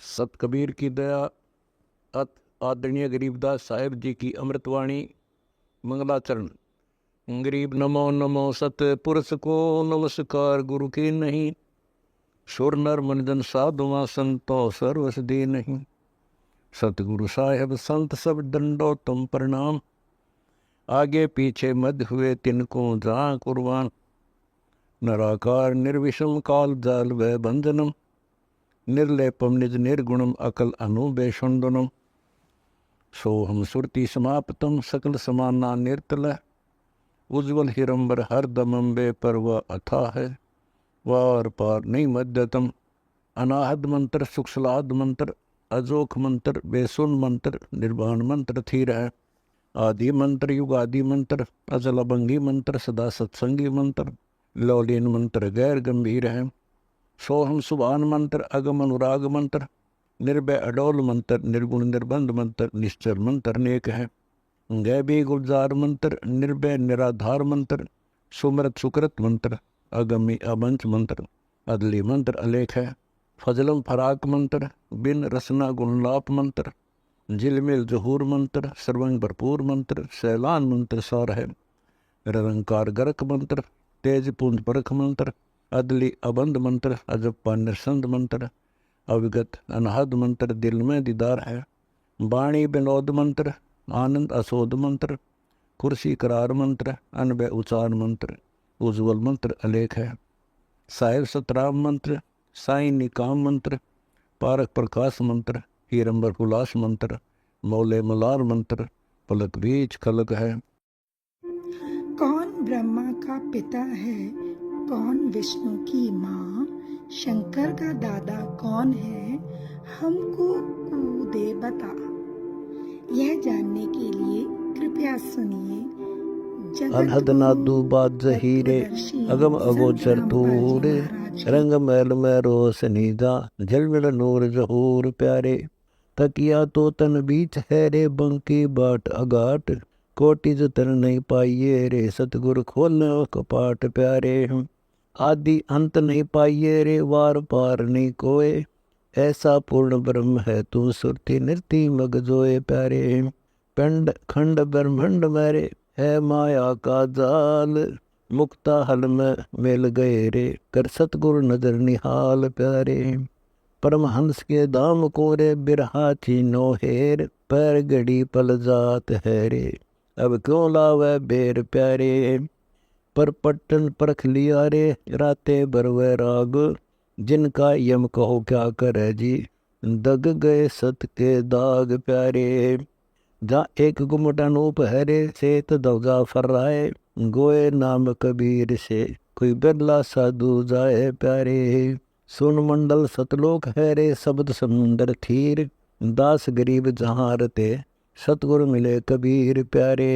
सत कबीर की दया अत आदरणीय गरीबदास साहेब जी की अमृतवाणी मंगलाचरण। गरीब नमो नमो सत पुरुष को नमस्कार गुरु की नहीं। सुर नर मनजन साधुआ संतो सर्वस दे नहीं। सतगुरु साहेब संत सब दंडो तुम प्रणाम। आगे पीछे मध्य हुए तिनको जहाँ कुर्बान। नराकार निर्विषम काल जाल व बंधनम। निर्लेपम निज निर्गुणम अकल अनुबेषुंडनम। सोहम सुरति समाप्तम सकल समाना निर्तल। उज्ज्वल हिरंबर हर दमंबे पर वह अथा है। वार पार नहीं मध्यतम। अनाहद मंत्र सुखसलाद मंत्र अजोख मंत्र बेसुन मंत्र निर्वाण मंत्र थीर है। आदि मंत्र युग आदि मंत्र अजल अभंगी मंत्र सदा सत्संगी मंत्र लौलीन मंत्र गैर गंभीर है। सोहम सुभान मंत्र अगम अनुराग मंत्र निर्भय अडोल मंत्र निर्गुण निर्बंध मंत्र निश्चल मंत्र अनेक है। गैबी गुलजार मंत्र निर्भय निराधार मंत्र सुमृत सुकृत मंत्र अगमी अबंच मंत्र अदली मंत्र अलेख है। फजलम फराक मंत्र बिन रसना गुणलाप मंत्र झिलमिल जहूर मंत्र सर्वंग भरपूर मंत्र सैलान मंत्र सार है। निरंकार गरक मंत्र तेज पुंज परख मंत्र अदली अबंध मंत्र अजप्पा निरसंद मंत्र अविगत अनहद मंत्र दिल में दीदार है। वाणी विनोद मंत्र आनंद असोद मंत्र कुर्सी करार मंत्र अनबय उचार मंत्र उज्ज्वल मंत्र अलेख है। साहिब सतराम मंत्र साई निकाम मंत्र पारक प्रकाश मंत्र हीरंबर हुलास मंत्र मौले मलार मंत्र पलक बीच खलक है। कौन ब्रह्मा का पिता है, कौन विष्णु की माँ, शंकर का दादा कौन है, हमको दे बता। यह जानने के लिए कृपया सुनिए अनहद नादू बाद जहीरे अगम अगोचर तूरे रंग मैल में रोशनी जा झलमिल नूर जहूर प्यारे। तकिया तो तन बीच है रे बंकी बाट अगाट कोटि जो तन नहीं पाइये रे सतगुरु खोलने कपाट प्यारे। आदि अंत नहीं पाइये रे वार पार नहीं कोय ऐसा पूर्ण ब्रह्म है तू सुरति नृति मग जोए प्यारे। पिंड खंड ब्रह्मंड मेरे है माया का जाल मुक्ता हल में मिल गए रे कर सतगुरु नजर निहाल प्यारे। परमहंस के दाम को रे बिरहा चीनो हेर पैर गड़ी पल जात है रे अब क्यों लावे बेर प्यारे। पर पट्टन परख लिया रे राते बरवे राग जिनका यम कहो क्या करे जी दग गए सत के दाग प्यारे। जहाँ एक गुमट अनूप हरे सेत दौजा फर्राए गोए नाम कबीर से कोई बिरला साधु जाए प्यारे। सुन मंडल सतलोक है रे शब्द समुंदर थीर दास गरीब जहाँ रते सतगुरु मिले कबीर प्यारे।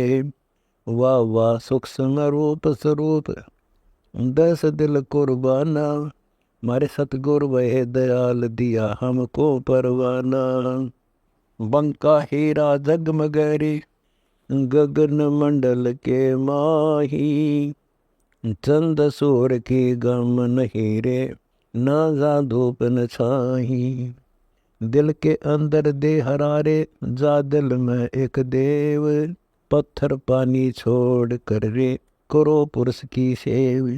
वाह वाह सुख समरूप स्वरूप दस दिल कुर्बाना मारे सतगुरु वह दयाल दिया हमको परवाना। बंका हीरा जगमगरी गगन मंडल के माही चंद सूर की गम नहीं रे ना जा धूप न छाही। दिल के अंदर दे हरारे जा दिल में एक देव पत्थर पानी छोड़ कर रे करो पुरुष की सेव।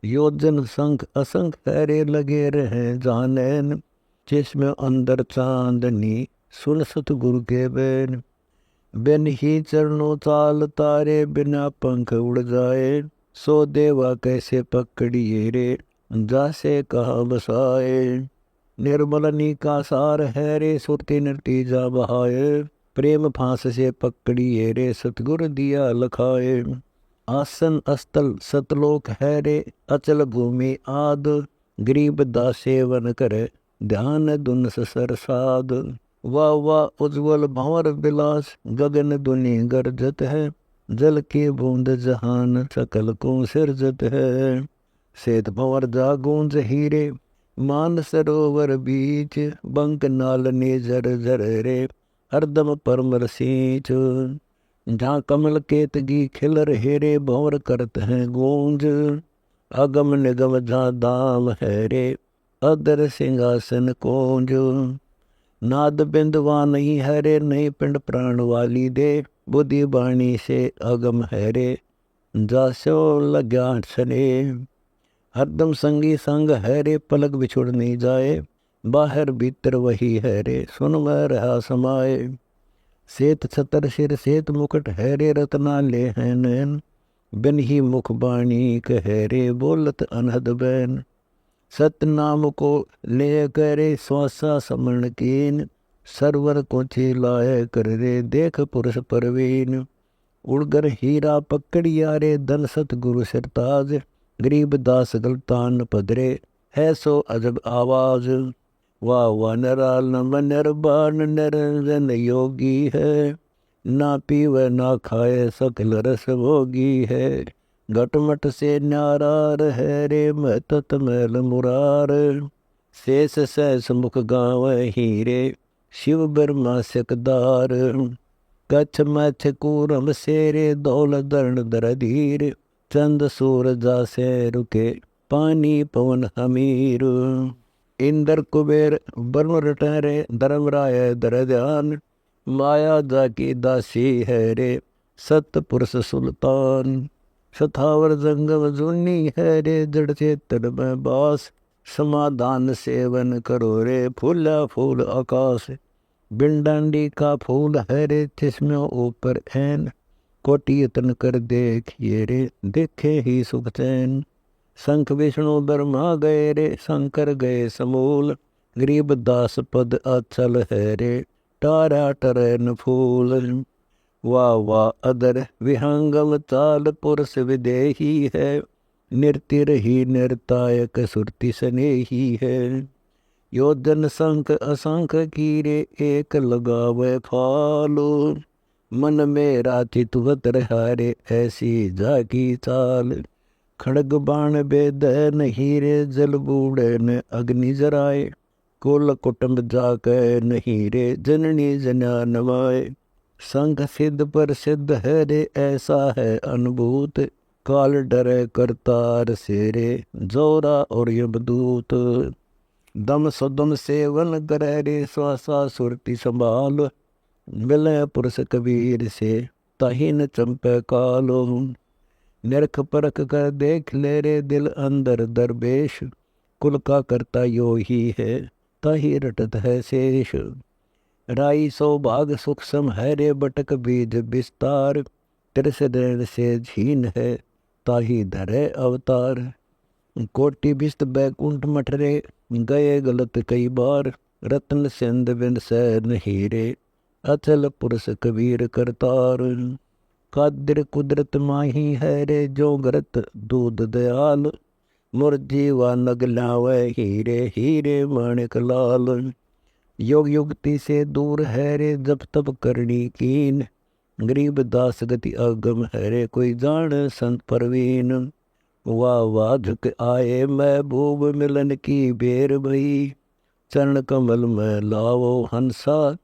योजन संख असंख हरे लगे रहे जानैन जिसमें अंदर चांदनी सुन सतगुरु के बैन। बिन ही चरणों चाल तारे बिना पंख उड़ जाए सो देवा कैसे पकड़िए रे जासे कहाँ बसाए। निर्मलनी का सार है रे सुरति नृति जा बहाए प्रेम फांस से पकड़िए रे सतगुरु दिया लखाए। आसन अस्तल सतलोक है रे अचल भूमि आद गरीब दास सेवन करे ध्यान दुन सर साध। वाह वाह उज्ज्वल भंवर विलास गगन दुनि गर्जत है जल की बूंद जहान सकल को सिरजत है। श्वेत भंवर जा गूंज हीरे मान सरोवर बीच बंक नाल ने जर जर रे हरदम परमर सींच। जहाँ कमल केतगी खिल रहे रे भंवर करत हैं गूंज अगम निगम जहाँ दाम है रे अदर सिंहासन कोंज। नाद बिंदवा नहीं है रे, नहीं पिंड प्राण वाली दे, बुद्धि बाणी से अगम है रे, जासो लग्या सने। हरदम संगी संग है रे, पलक बिछुड़ नहीं जाए, बाहर भीतर वही है रे, सुन मैं रहा समाए। सेत छतर सिर सेत मुकुट है रे, रत्ना ले हैं नैन, बिन ही मुख बाणी कह रे, बोलत अनहद बैन। सतनाम को ले करे श्वासा समरण कीन, सरवर को चिलाए कर रे, देख पुरुष परवीन। उड़गर हीरा पकड़िया रे, धन सत गुरु सिरताज, गरीब दास गलतान पदरे, है सो अजब आवाज। वाह वाह नराल नम निर्बान निरंजन योगी है, ना पीवे ना खाए सकल रस भोगी है। घटमट से न्यारार है रे, महतत मैल मुरार, शेष सहस मुख गाँव हीरे, शिव ब्रह्मा सकदार। कच्छ मछ कूरम सेरे, दौल दर्ण दर धीर, चंद सूरजा से रुके, पानी पवन हमीर। इंद्र कुबेर ब्रह्म रटहरे, धर्म राय दर ध्यान, माया जाकी दासी है रे, सत पुरुष सुल्तान। सथावर जंगम जुनी है रे, जड़ चेतन में बास, समाधान सेवन करो रे, फूला फूल आकाश। बिंडांडी का फूल है रे, जिसमें ऊपर ऐन, कोटि यतन कर देखिए रे, देखे ही सुख चैन। शंख विष्णु ब्रह्मा गए रे, शंकर गए समूल, गरीब दास पद अचल है रे, टारा टरन फूल। वाह वाह अदर विहंगम चाल, पुरुष विदेही है, नृत्य रही नृतायक सुरति स्नेही है। योजन संख असंख कीरे, एक लगावे फालो, मन में राचित वत हारे, ऐसी जाकी चाल। खड़ग बाण बेद नहीं रे, जल बूढ़े न अग्नि जराए, कुल कुटुंब जाके नहीं रे, जननी जना नवाए। संघ सिद्ध पर सिद्ध है रे, ऐसा है अनुभूत, काल डरे करतार से रे, जोरा और यमदूत। दम सुदम सेवन करे रे, श्वासा सुरति संभाल, मिले पुरुष कबीर से, ताही न चंपे कालो। निरख परख कर देख ले रे, दिल अंदर दरवेश, कुल का करता यो ही है, ताही रटत है शेष। राई सौभाग सुख सम है रे, बटक बीज विस्तार, तिरस नैन से झीन है, ताही धरे अवतार। कोटि बिस्त बैकुंठ मठरे, गए गलत कई बार, रत्न सिंध बिन सैन हीरे, अचल पुरुष कबीर करतार। कादिर कुदरत माही है रे, जो गरत दूध दयाल, मुरजीवा नग लावे हीरे, हीरे माणिक लाल। योग युक्ति से दूर है रे, जब तब करनी कीन, गरीब दास गति अगम है रे, कोई जान संत परवीन। वाह वाह झुक आए महबूब, मिलन की बेर भई, चरण कमल में लावो हंसा,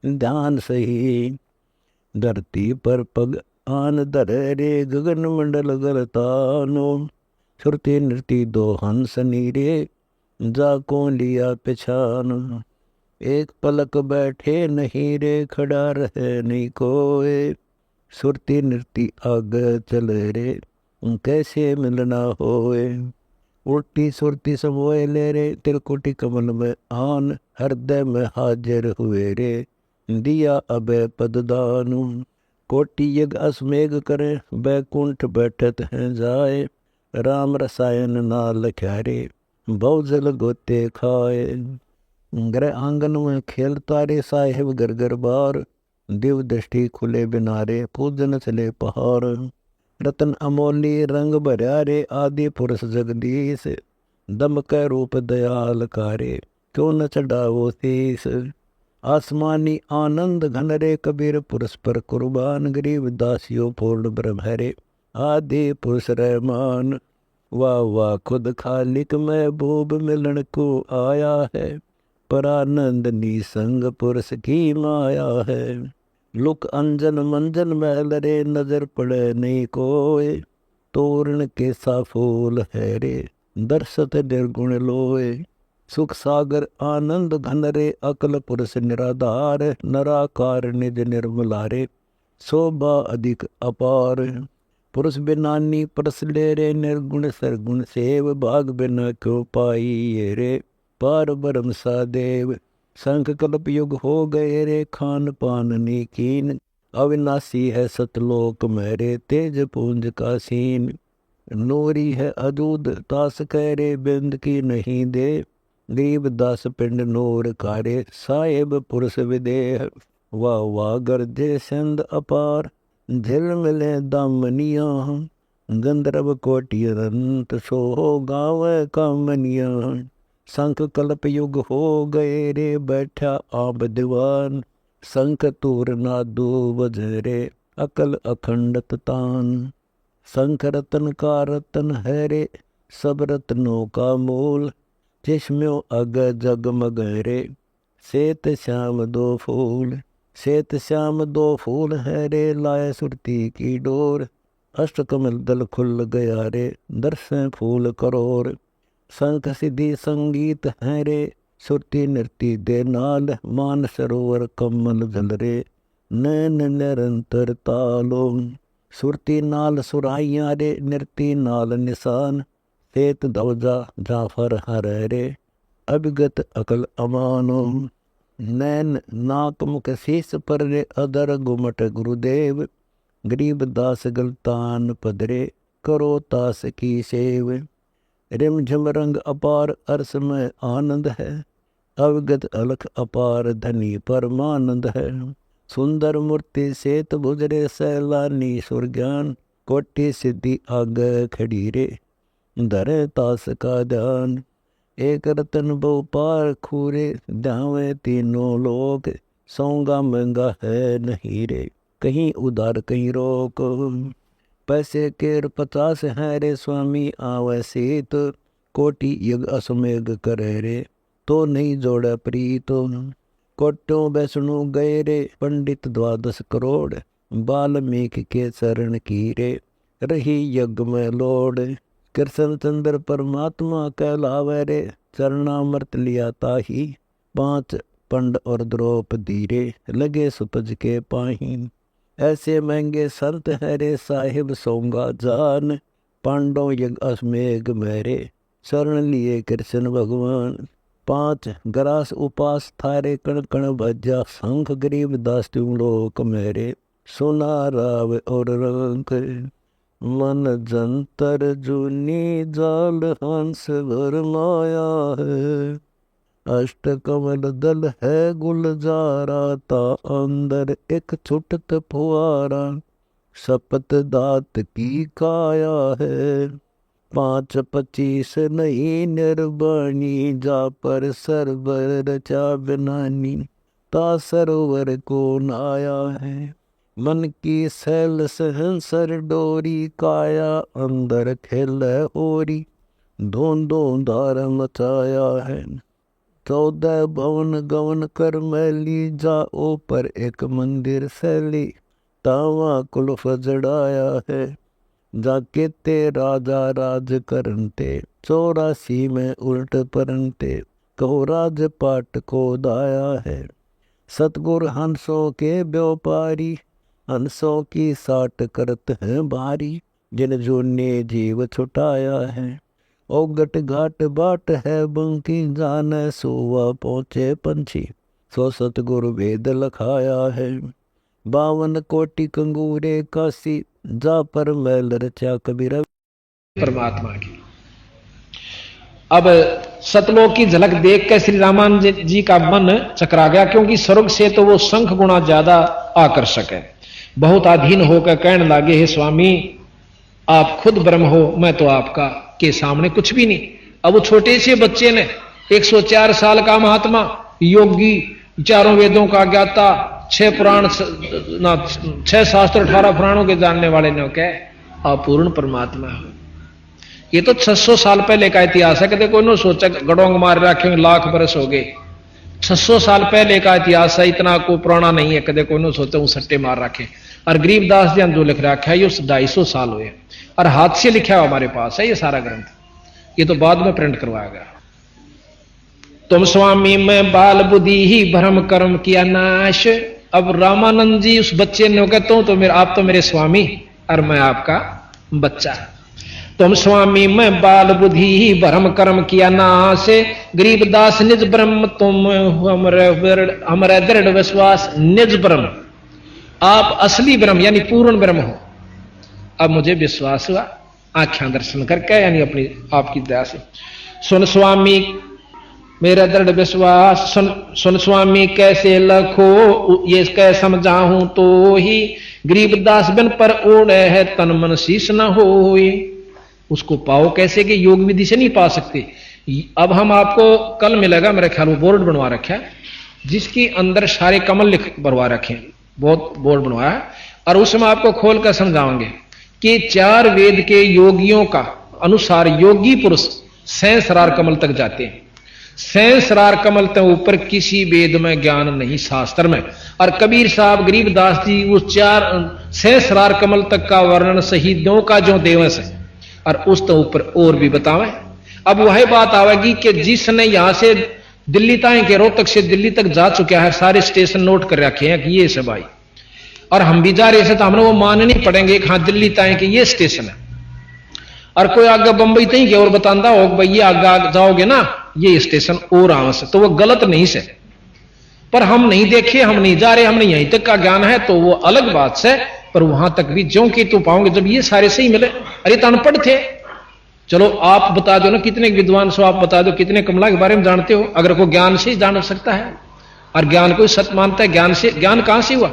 ध्यान सही। धरती पर पग आन धरे रे, गगन मंडल गलतानो, श्रुति नृति दो हंस नीरे, जाको लिया पिछान। एक पलक बैठे नहीं रे, खड़ा रहे नहीं कोय, सुरती नृति आग चले रे, कैसे मिलना होए। उल्टी सुरती समोए ले रे, तिलकुटी कमल में आन, हृदय में हाजिर हुए रे, दिया अभय पददानु। कोटि यज्ञ असमेघ करे, बैकुंठ बैठत हैं जाए, राम रसायन ना लख्या रे, बहुजल गोते खाए। ग्रह आंगन में खेलता रे, साहेब घर घर बार, दिव दृष्टि खुले बिनारे, पूजन चले पहाड़। रतन अमोली रंग भर्या रे, आदि पुरुष जगदीश, दम कै रूप दयाल कारे, क्यों न चढ़ावो शीस। आसमानी आनंद घन रे, कबीर पुरुष पर कुर्बान, गरीब दासियों पूर्ण ब्रह्म हरे, आदि पुरुष रहमान। वाह वाह खुद खालिक महबूब, मिलन को आया है, परानंद निसंग पुरुष की माया है। लुक अंजन मंजन महल रे, नजर पड़े नहीं कोय, तोरण के सा फूल है रे, दर्शत निर्गुण लोए। सुख सागर आनंद घन रे, अकल पुरुष निराधार, नराकार निज निर्मलारे, शोभा अधिक अपार। पुरुष बिनानी परस ले रे, निर्गुण सरगुण सेव, भाग बिना क्यों पाई ये रे, पार ब्रह्म सादेव। संख कल्प युग हो गए रे, खान पान नीकीन, अविनाशी है सतलोक मेरे, तेज पुंज का सीन। नूरी है अदूद तास करे, बिंद की नहीं दे, गरीब दास पिंड नूर कारे, साहेब पुरुष विदेह। वाह वाह गर्जे संद अपार, झिलमिले दामनिया, गंधर्व कोटि अनंत, सो गावे कामनिया। शंख कल्प युग हो गए रे, बैठा आब दीवान, शंख तूर नादू बजरे, अकल अखंडत तान। शंख रतन का रतन है रे, सब रत्नों का मूल, जिसमें अग जगमग रे, श्वेत श्याम दो फूल। श्वेत श्याम दो फूल है रे, लाए सुरती की डोर, अष्ट कमल दल खुल गया रे, दर्शन फूल करोर। शंख सिद्धि संगीत है रे, सुरती नृत्य दे नाल, मान सरोवर कमल जल रे, नैन निरंतर तालो। सुरती नाल सुराइया रे, नृत्य नाल निशान, श्वेत ध्वजा जाफर हर रे, अभिगत अकल अमानो। नैन नाक मुख शीस पर रे, अदर गुमट गुरुदेव, गरीब दास गलतान पदरे, करो तास की सेव। रिमझिम रंग अपार अरस में आनंद है, अवगत अलख अपार धनी परमानंद है। सुंदर मूर्ति श्वेत भुजरे, सैलानी सुर ज्ञान, कोटि सिद्धि आग खड़ी रे, धरे तास का ध्यान। एक रतन बहु पार खूरे, ध्यावे तीनों लोक, सौंगा महंगा है नहीं रे, कहीं उधार कहीं रोक। पैसे केर 50 है रे, स्वामी आवे सीत, कोटि युग असमेघ करे रे, तो नहीं जोड़े प्रीत। कोटों बैसणु गए रे, पंडित 12 करोड़, वाल्मीकि के चरण की रे, रही यज्ञ में लोड। कृष्ण चंद्र परमात्मा कहलावे रे, चरणामृत लिया ताही, 5 पंड और द्रौपदी रे, लगे सुपज के पाही। ऐसे महंगे संत है रे, साहिब सोंगा जान, पांडव यज्ञ अश्वमेघ मेरे, शरण लिए कृष्ण भगवान। 5 ग्रास उपास थारे, कण कण भज्या शंख, गरीब दास तुम लोक मेरे, सुना राव और रंक। मन जंतर जूनी जाल, हंस भर माया है, अष्ट कमल दल है गुलजारा, ता अंदर एक छुटत फुआरा, सपत दात की काया है। 5 25 नहीं निर्वाणी, जा पर सरवर रचा बनानी, ता सरोवर को नाया है। मन की सैल सहंसर डोरी, काया अंदर खेल ओरी, धोंधों धार मचाया है। 14 भवन गवन कर मैली, जाओ पर एक मंदिर शैली, तावा कुलफ जड़ाया है। जाके ते राजा राज करनते, 84 में उल्ट परनते, कहो राज पाट को दाया है। सतगुर हंसों के व्यापारी, हंसों की साट करत हैं बारी, जिन जूने जीव छुटाया है। ओगट घाट बाट है बंकी, जाने सोवा पहुँचे पंछी, सो सतगुरु वेद लखाया है। 52 कोटि कंगूरे काशी, जा पर मैल रचा कबीरा। परमात्मा की अब सतलोक की झलक देख के श्री रामानंद जी का मन चकरा गया, क्योंकि स्वर्ग से तो वो शंख गुना ज्यादा आकर्षक है। बहुत अधीन होकर कहने लगे, हे स्वामी आप खुद ब्रह्म हो, मैं तो आपका के सामने कुछ भी नहीं। अब वो छोटे से बच्चे ने 104 साल का महात्मा, योगी, 4 वेदों का ज्ञाता, 6 पुराण 6 शास्त्र 18 पुराणों के जानने वाले ने कहा आप पूर्ण परमात्मा हो। ये तो 600 साल पहले का इतिहास है। कहते कोई न सोचा गड़ोंग मार रखे लाख बरस हो गए, 600 साल पहले का इतिहास है, इतना को पुराना नहीं है। कदे कोई न सोचा वो सट्टे मार रखे। और गरीबदास जी जो लिख रखा है ये 250 साल हुए और हाथ से लिखा हुआ हमारे पास है ये सारा ग्रंथ। ये तो बाद में प्रिंट करवाया गया। तुम स्वामी मैं बाल बुद्धि ही भ्रम कर्म किया नाश। अब रामानंद जी उस बच्चे ने कहता हूं तो मेरे आप तो मेरे स्वामी और मैं आपका बच्चा। तुम स्वामी मैं बाल बुद्धि ही भ्रम कर्म किया नाश। गरीबदास निज ब्रह्म तुम हमारा दृढ़ विश्वास निज ब्रह्म। आप असली ब्रह्म यानी पूर्ण ब्रह्म हो। अब मुझे विश्वास हुआ आंखें दर्शन करके यानी अपनी आपकी दया से। सुन स्वामी मेरा दृढ़ विश्वास सुन स्वामी कैसे लखो ये कह समझाऊं तो ही। गरीबदास बिन पर ओढ़े है तन मन शीश न होए। उसको पाओ कैसे कि योग विधि से नहीं पा सकते। अब हम आपको कल मिलेगा मेरे ख्याल में बोर्ड बनवा रखा है जिसके अंदर सारे कमल लिख बनवा रखे हैं। बहुत बोर्ड बनवाया है और उसमें आपको खोल कर समझाओगे कि 4 वेद के योगियों का अनुसार योगी पुरुष सहस्रार कमल तक जाते हैं। सहस्रार कमल तक ऊपर किसी वेद में ज्ञान नहीं शास्त्र में। और कबीर साहब गरीबदास जी उस 4 सहस्रार कमल तक का वर्णन शहीदों का जो दिवस है और उस तो ऊपर और भी बतावे। अब वही बात आवेगी कि जिसने यहां से दिल्ली तक के रोहतक से दिल्ली तक जा चुका है सारे स्टेशन नोट कर रखे हैं कि ये सब आई और हम भी जा रहे थे तो हमने वो मानने पड़ेंगे कि हाँ दिल्ली तक के ये स्टेशन है। और कोई आगे बंबई तक के और बताता हो भाई ये आगे जाओगे ना ये स्टेशन और आवश तो वो गलत नहीं से। पर हम नहीं देखे हम नहीं जा रहे हमने यहीं तक का ज्ञान है तो वो अलग बात से। पर वहां तक भी ज्यों की तो पाओगे जब ये सारे सही मिले। अरे तो अनपढ़ थे। चलो आप बता दो ना कितने विद्वान सो आप बता दो कितने कमला के बारे में जानते हो। अगर कोई ज्ञान से जान सकता है और ज्ञान को सत्य मानता है ज्ञान से ज्ञान कहां से हुआ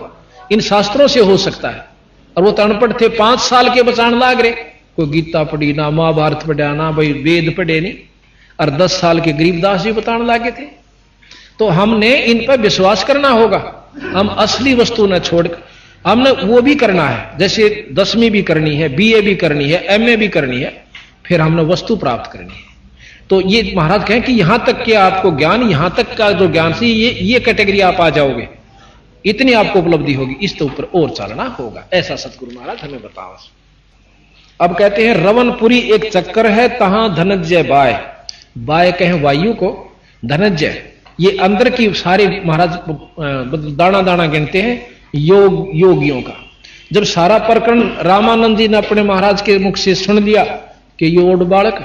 इन शास्त्रों से हो सकता है। और वो तो अनपढ़ थे 5 साल के बचान लाग रहे। कोई गीता पढ़ी ना महाभारत पढ़ा ना भाई वेद पढ़े नहीं। और 10 साल के गरीबदास जी बताने लागे थे। तो हमने इन पर विश्वास करना होगा। हम असली वस्तु न छोड़कर हमने वो भी करना है जैसे 10वीं भी करनी है BA भी करनी है MA भी करनी है फिर हमने वस्तु प्राप्त करनी है। तो ये महाराज कहें कि यहां तक के आपको ज्ञान यहां तक का जो ज्ञान से ये कैटेगरी आप आ जाओगे इतनी आपको उपलब्धि होगी इस तो ऊपर और चलना होगा। ऐसा सतगुरु महाराज हमें बताओ। अब कहते हैं रवनपुरी एक चक्कर है तहां धनंजय बाय। बाय कहें वायु को धनंजय ये अंदर की सारे महाराज दाना दाना गिनते हैं योगियों का। जब सारा प्रकरण रामानंद जी ने अपने महाराज के मुख से सुन लिया कि ये ओड बालक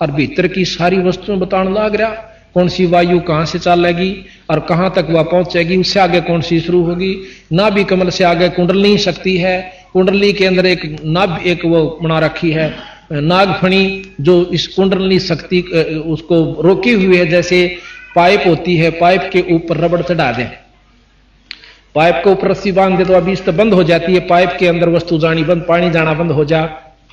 और भीतर की सारी वस्तुएं बताने लग रहा कौन सी वायु कहां से चलेगी और कहां तक वह पहुंचेगी उससे आगे कौन सी शुरू होगी। नाभि कमल से आगे कुंडलनी शक्ति है। कुंडली के अंदर एक नाभ एक वो बना रखी है नागफणी जो इस कुंडली शक्ति उसको रोकी हुई है। जैसे पाइप होती है पाइप के ऊपर रबड़ चढ़ा दें पाइप के ऊपर रस्सी बांध दे तो अभी इस बंद हो जाती है। पाइप के अंदर वस्तु जानी बंद पानी जाना बंद हो जा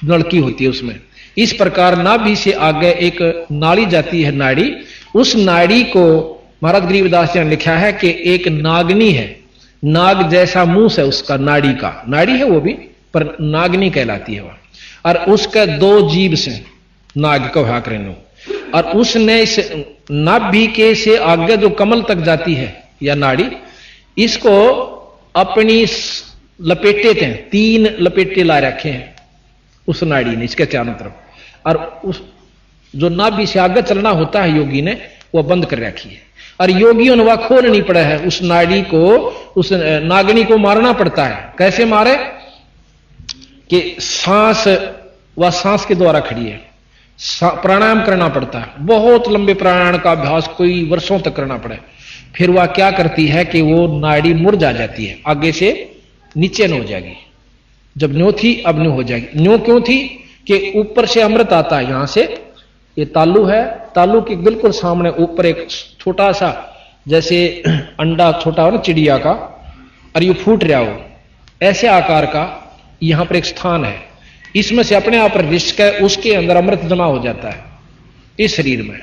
नलकी होती है उसमें। इस प्रकार नाभि से आगे एक नाड़ी जाती है नाड़ी। उस नाड़ी को महाराज गरीबदास जी ने लिखा है कि एक नागनी है नाग जैसा मुंह है उसका नाड़ी का नाड़ी है वो भी पर नागनी कहलाती है वह। और उसका 2 जीभ से नाग कहा करें और उसने इस नाभि के से आगे जो कमल तक जाती है या नाड़ी इसको अपनी लपेटे थे 3 लपेटे ला रखे हैं उस नाड़ी ने इसके चारों तरफ। और उस जो नाभि से आगे चलना होता है योगी ने वो बंद कर रखी है। और योगियों ने वह खोलनी पड़ा है उस नाड़ी को उस नागनी को मारना पड़ता है। कैसे मारे कि सांस वह सांस के द्वारा खड़ी है प्राणायाम करना पड़ता है। बहुत लंबे प्राणायाम का अभ्यास कोई वर्षों तक करना पड़े। फिर वह क्या करती है कि वो नाड़ी मुरझा जाती है आगे से नीचे न हो जाएगी। जब न्यो थी अब न्यो हो जाएगी। न्यो क्यों थी कि ऊपर से अमृत आता है यहां से ये तालू है तालू के बिल्कुल सामने ऊपर एक छोटा सा जैसे अंडा छोटा हो ना चिड़िया का और ये फूट रहा हो ऐसे आकार का यहां पर एक स्थान है। इसमें से अपने आप रिश्क है उसके अंदर अमृत जमा हो जाता है इस शरीर में।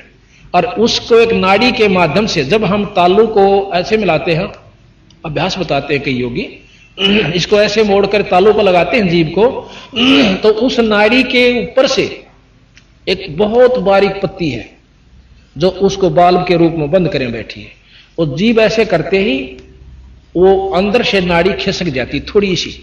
और उसको एक नाड़ी के माध्यम से जब हम तालू को ऐसे मिलाते हैं अभ्यास बताते हैं कई योगी इसको ऐसे मोड़कर तालू पर लगाते हैं जीभ को तो उस नाड़ी के ऊपर से एक बहुत बारीक पत्ती है जो उसको बाल्ब के रूप में बंद करें बैठी है। और जीभ ऐसे करते ही वो अंदर से नाड़ी खिसक जाती थोड़ी सी।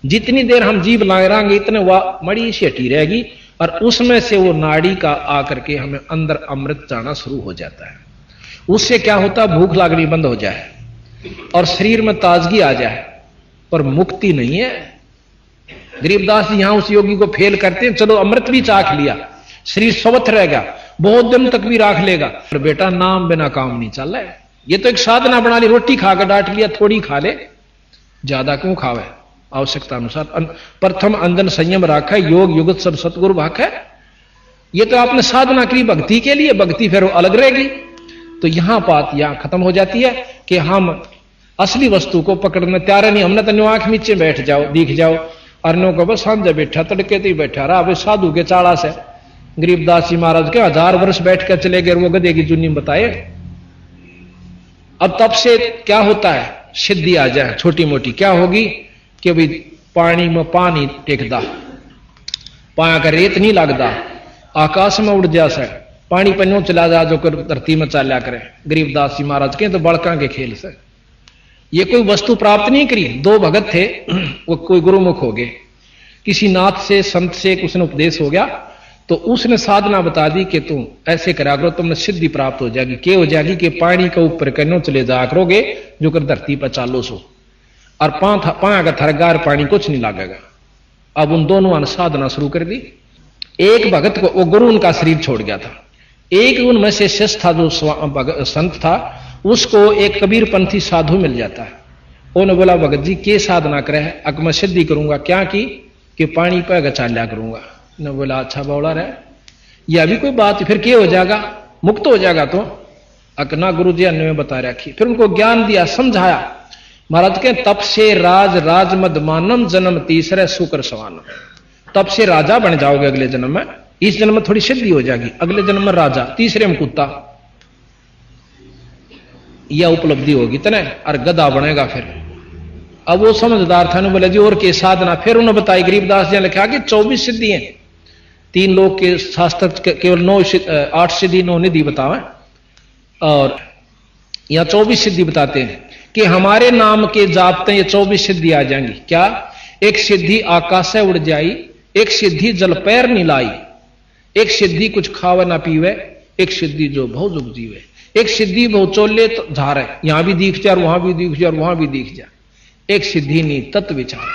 जितनी देर हम जीभ लगाएंगे इतने वह मड़ी सी हटी रहेगी और उसमें से वो नाड़ी का आकर के हमें अंदर अमृत जाना शुरू हो जाता है। उससे क्या होता, भूख लागनी बंद हो जाए और शरीर में ताजगी आ जाए, पर मुक्ति नहीं है। गरीबदास जी यहां उस योगी को फेल करते हैं, चलो अमृत भी चाख लिया, शरीर स्वस्थ रहेगा, बहुत दिन तक भी राख लेगा, पर बेटा नाम बिना काम नहीं चल रहा है। ये तो एक साधना बना ली, रोटी खा के डांट लिया, थोड़ी खा ले, ज्यादा क्यों खावे, आवश्यकता अनुसार। प्रथम अंजन संयम राखा, योग युगत सब सतगुरु भाखा। ये तो आपने साधना की भक्ति के लिए, भक्ति फिर अलग रहेगी। तो यहां बात यहां खत्म हो जाती है कि हम असली वस्तु को पकड़ने तैयार नहीं। हमने तो आंख नीचे बैठ जाओ, दिख जाओ, अर्नो को बस सांझे बैठा, तड़के तो ही बैठा रहा, अभी साधु के चाड़ा से। गरीबदास जी महाराज के 1000 वर्ष बैठ कर चले गए, वो गधे की जुनी बताए। अब तब से क्या होता है, सिद्धि आ जाए छोटी मोटी, क्या होगी कि भाई पानी में पानी टेकदा, पाया का रेत नहीं लगता, आकाश में उड़ जा से, पानी पन्नों चला जा जो कर धरती में चाल्या करे। गरीबदास जी महाराज के तो बड़का के खेल से ये कोई वस्तु प्राप्त नहीं करी। 2 भगत थे, वो कोई गुरुमुख हो गए, किसी नाथ से संत से उसने उपदेश हो गया, तो उसने साधना बता दी कि तुम ऐसे करा करो, तुमने सिद्धि प्राप्त हो जाएगी। क्या हो जाएगी कि पानी के ऊपर कन्नो चले जा करोगे जो कर धरती पर चालो सो, और पाया का थरगार पानी कुछ नहीं लगेगा। अब उन दोनों ने साधना शुरू कर दी। एक भगत को, वो गुरु उनका शरीर छोड़ गया था, एक उनमें से शिष्य था जो संत था, उसको एक कबीरपंथी साधु मिल जाता है। उन्होंने बोला भगत जी के साधना करे है, अक मैं सिद्धि करूंगा, क्या की कि पानी पर चाल्या करूंगा। ने बोला अच्छा बौला रहे, यह भी कोई बात, फिर क्या हो जाएगा, मुक्त हो जाएगा। तो अकना गुरु जी ने बता रखी, फिर उनको ज्ञान दिया, समझाया। महाराज के तप से राज मद मानम, जन्म तीसरे शुक्र सवानम। तब से राजा बन जाओगे अगले जन्म में, इस जन्म में थोड़ी सिद्धि हो जाएगी, अगले जन्म में राजा, तीसरे में कुत्ता, यह उपलब्धि होगी तने, और गधा बनेगा फिर। अब वो समझदार था, बोले जी और के साधना, फिर उन्होंने बताई। गरीबदास जी ने लिखा कि 24 सिद्धि हैं, 3 लोग के शास्त्र केवल 8 सिद्धि 9 निधि बतावे, और यहां 24 सिद्धि बताते हैं कि हमारे नाम के जापते ये 24 सिद्धि आ जाएंगी। क्या? एक सिद्धि आकाश से उड़ जाई, एक सिद्धि जल पैर नहीं लाई, एक सिद्धि कुछ खावे ना पीवे, एक सिद्धि जो बहुत जुग जीवे, एक सिद्धि बहुत चोले तो झारे, यहां भी दिख जा, वहां भी दिख जा, वहां भी दिख जा, एक सिद्धि नहीं तत्व विचार।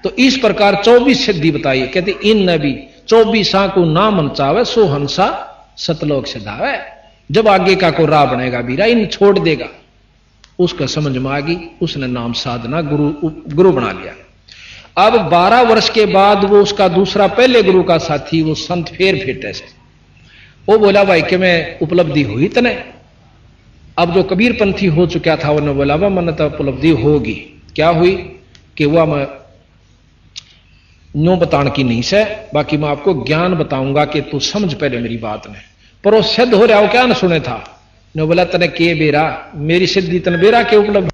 तो इस प्रकार 24 सिद्धि बताई। कहते इन नबी 24 को ना मनचावे, सो हंसा सतलोक सिधावे। जब आगे का को राह बनेगा बीरा, इन छोड़ देगा, उसका समझ में आ गई, उसने नाम साधना गुरु बना लिया। अब 12 वर्ष के बाद वो उसका दूसरा पहले गुरु का साथी, वो संत फेर फेटे से, वो बोला भाई कि मैं उपलब्धि हुई तने। अब जो कबीरपंथी हो चुका था उन्होंने बोला वह मन तो उपलब्धि होगी। क्या हुई कि वह मैं नो बताने की नहीं से, बाकी मैं आपको ज्ञान बताऊंगा कि तू समझ पहले मेरी बात ने। पर वो सिद्ध हो रहा हो क्या न सुने था, ने बोला तने के बेरा, मेरी सिद्धि तन बेरा के उपलब्ध।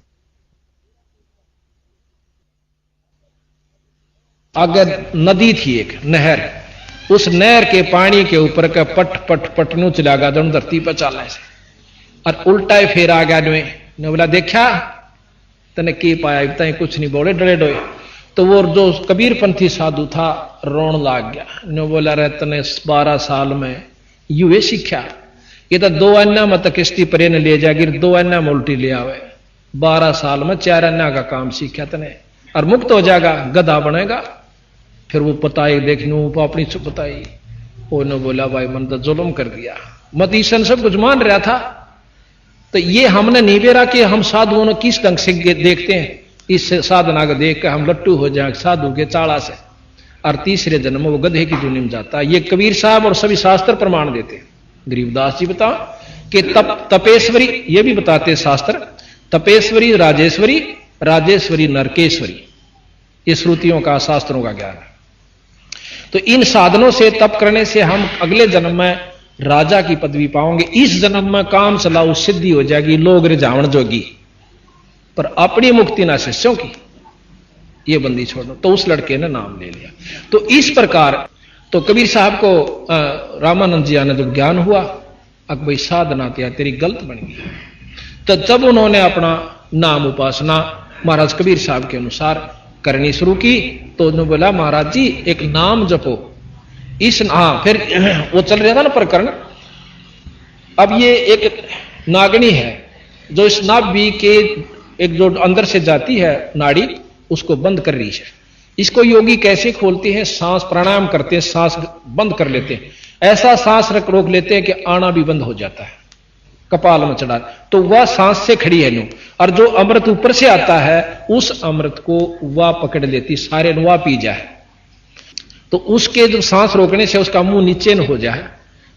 अगर नदी थी एक नहर, उस नहर के पानी के ऊपर का पट पट पटनू चला गया दोनों धरती पर चालने से, और उल्टा ही फेर आ गया ने बोला देखा तने के पाया, तय कुछ नहीं बोले, डरे डोए। तो वो जो कबीरपंथी साधु था रोन लाग गया, ने बोला रहे तने 12 साल में युवे सीखा, ये तो 2 अन्ना मत किश्ती परे ने ले जाएगी, 2 अन्ना में उल्टी ले आवे, 12 साल में 4 अन्ना का काम सीखा तने, और मुक्त हो जाएगा, गधा बनेगा। फिर वो पताई देखने अपनी चुप बताई, उन्होंने बोला भाई मन तो जुल्म कर दिया, मत ईशन सब कुछ मान रहा था। तो ये हमने नहीं बेरा कि हम साधुओं ने किस ढंग से देखते हैं, इस साधना को देख कर हम लट्टू हो जाए साधु के चाड़ा से, और तीसरे जन्म में वो गधे की दुनिया में जाता है। ये कबीर साहब और सभी शास्त्र प्रमाण देते हैं। गरीबदास जी बताओ कि तपेश्वरी, ये भी बताते शास्त्र, तपेश्वरी राजेश्वरी, राजेश्वरी नरकेश्वरी, ये श्रुतियों का शास्त्रों का ज्ञान है। तो इन साधनों से तप करने से हम अगले जन्म में राजा की पदवी पाओगे, इस जन्म में काम चलाओ सिद्धि हो जाएगी, लोग रिझावण जोगी, पर अपनी मुक्ति ना शिष्यों की, ये बंदी छोड़ो। तो उस लड़के ने नाम ले लिया। तो इस प्रकार तो कबीर साहब को रामानंद जी ने जब ज्ञान हुआ, अब भाई साधना तेरी गलत बन गई। तो जब उन्होंने अपना नाम उपासना महाराज कबीर साहब के अनुसार करनी शुरू की, तो उन्होंने बोला महाराज जी एक नाम जपो। इस फिर वो चल रहा था ना प्रकरण। अब ये एक नागनी है जो इस नाभि के एक जो अंदर से जाती है नाड़ी, उसको बंद कर रही है। इसको योगी कैसे खोलते हैं? सांस प्राणायाम करते हैं, सांस बंद कर लेते हैं, ऐसा सांस रोक लेते हैं कि आना भी बंद हो जाता है, कपाल में चढ़ा, तो वह सांस से खड़ी है न्यू। और जो अमृत ऊपर से आता है उस अमृत को वह पकड़ लेती, सारे वह पी जाए। तो उसके जो सांस रोकने से उसका मुंह नीचे न हो जाए,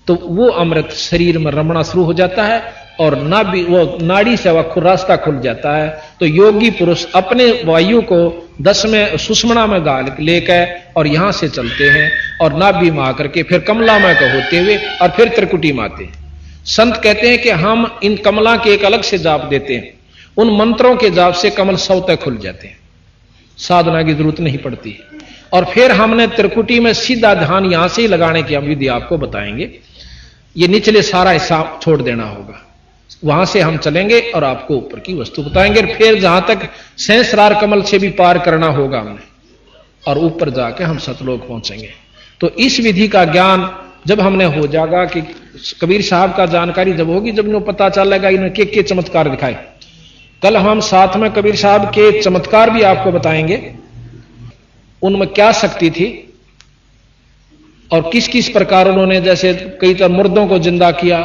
तो वो अमृत शरीर में रमना शुरू हो जाता है और नाभि वो नाड़ी से वह रास्ता खुल जाता है। तो योगी पुरुष अपने वायु को 10वें सुषमना में गाल लेकर और यहां से चलते हैं और नाभि में आकर के फिर कमला में का होते हुए और फिर त्रिकुटी में आते हैं। संत कहते हैं कि हम इन कमला के एक अलग से जाप देते हैं, उन मंत्रों के जाप से कमल स्वतः खुल जाते हैं, साधना की जरूरत नहीं पड़ती। और फिर हमने त्रिकुटी में सीधा ध्यान यहां से ही लगाने की हम विधि आपको बताएंगे। ये निचले सारा हिस्सा छोड़ देना होगा, वहां से हम चलेंगे और आपको ऊपर की वस्तु बताएंगे। फिर जहां तक सहस्रार कमल से भी पार करना होगा हमने, और ऊपर जाके हम सतलोक पहुंचेंगे। तो इस विधि का ज्ञान जब हमने हो जाएगा कि कबीर साहब का जानकारी जब होगी, जब इन्हें पता चलेगा इन्हें के चमत्कार दिखाए। कल हम साथ में कबीर साहब के चमत्कार भी आपको बताएंगे, उनमें क्या शक्ति थी और किस किस प्रकार उन्होंने, जैसे कई तरह मुर्दों को जिंदा किया,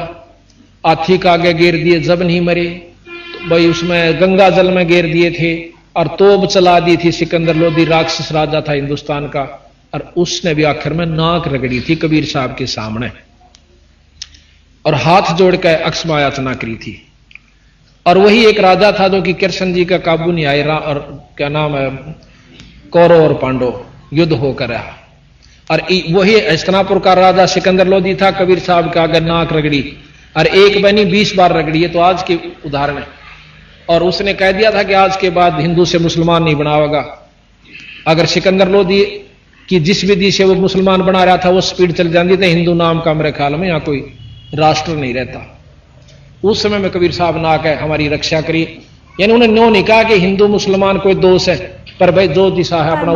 हाथी का आगे घेर दिए जब नहीं मरे, तो भाई उसमें गंगा जल में घेर दिए थे, और तोप चला दी थी सिकंदर लोधी, राक्षस राजा था हिंदुस्तान का, और उसने भी आखिर में नाक रगड़ी थी कबीर साहब के सामने और हाथ जोड़कर अक्षमा याचना करी थी। और वही एक राजा था जो कि कृष्ण जी का काबू नहीं आए, और क्या नाम है, कौरव और पांडव युद्ध होकर रहा, और वही हस्तिनापुर का राजा सिकंदर लोधी था, कबीर साहब का आगे नाक रगड़ी, और एक बनी 20 बार रगड़ी है। तो आज के उदाहरण है, और उसने कह दिया था कि आज के बाद हिंदू से मुसलमान नहीं बनावेगा। अगर सिकंदर लोधी की जिस विधि से वो मुसलमान बना रहा था वो स्पीड चल जाती थी, हिंदू नाम का मेरे ख्याल में यहाँ कोई राष्ट्र नहीं रहता। उस समय में कबीर साहब ना कहे हमारी रक्षा करी, यानी उन्होंने नो नहीं कहा कि हिंदू मुसलमान कोई दोष है, पर भाई जो दिशा है अपना